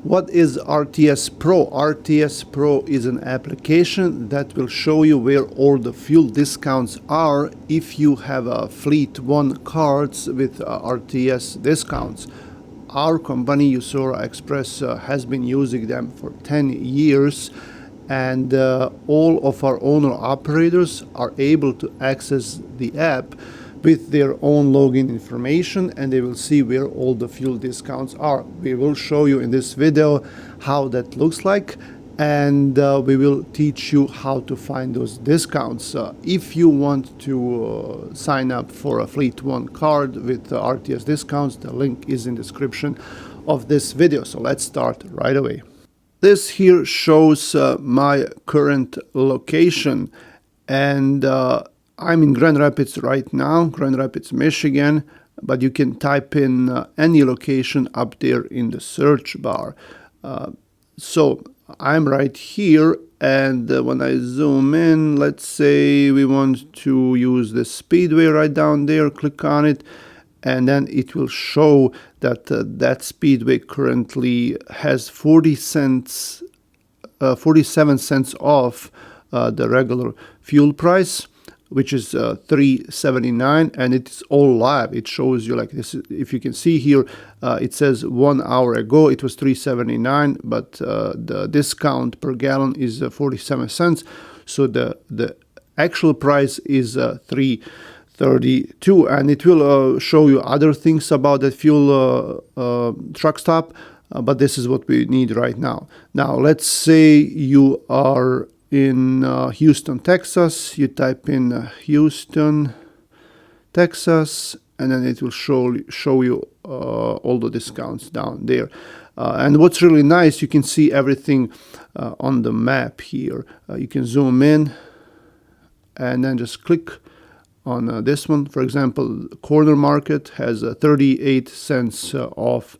What is RTS Pro? RTS Pro is an application that will show you where all the fuel discounts are if you have a Fleet 1 cards with RTS discounts. Our company, Usora Express, has been using them for 10 years, and all of our owner-operators are able to access the app with their own login information, and they will see where all the fuel discounts are. We will show you in this video how that looks like, and we will teach you how to find those discounts. If you want to sign up for a Fleet 1 card with RTS discounts, the link is in the description of this video. So let's start right away. This here shows my current location, and I'm in Grand Rapids right now, Grand Rapids, Michigan, but you can type in any location up there in the search bar. So I'm right here, and when I zoom in, let's say we want to use the speedway right down there, click on it, and then it will show that that speedway currently has 47 cents off the regular fuel price, which is $3.79, and it's all live. It shows you like this. If you can see here, it says 1 hour ago it was $3.79, but the discount per gallon is 47 cents. So the actual price is $3.32, and it will show you other things about the fuel truck stop, but this is what we need right now. Now let's say you are in Houston, Texas. You type in Houston, Texas, and then it will show you all the discounts down there. And what's really nice, you can see everything on the map here. You can zoom in and then just click on this one. For example, Corner Market has 38 cents off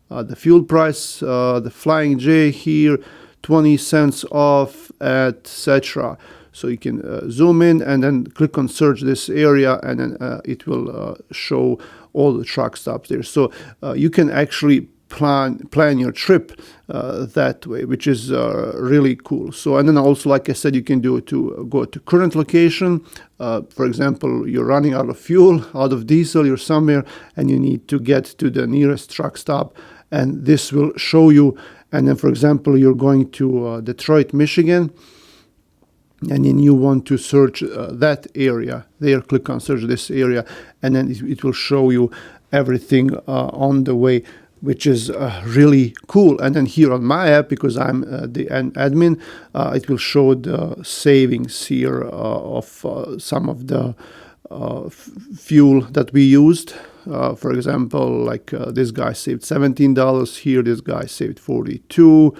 the fuel price. The Flying J here, 20 cents off, etc. So you can zoom in and then click on search this area, and then it will show all the truck stops there. So you can actually plan your trip that way, which is really cool. So, and then also, like I said, you can do it to go to current location. For example, you're running out of fuel, out of diesel, you're somewhere and you need to get to the nearest truck stop, and this will show you. And then, for example, you're going to Detroit, Michigan, and then you want to search that area. There, click on search this area, and then it will show you everything on the way, which is really cool. And then here on my app, because I'm the admin, it will show the savings here of some of the fuel that we used. For example, like this guy saved $17 here, this guy saved $42,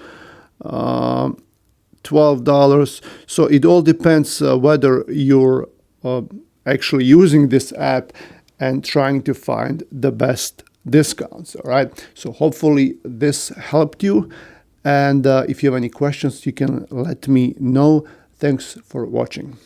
$12. So it all depends whether you're actually using this app and trying to find the best discounts. All right, so hopefully this helped you, and if you have any questions, you can let me know. Thanks for watching.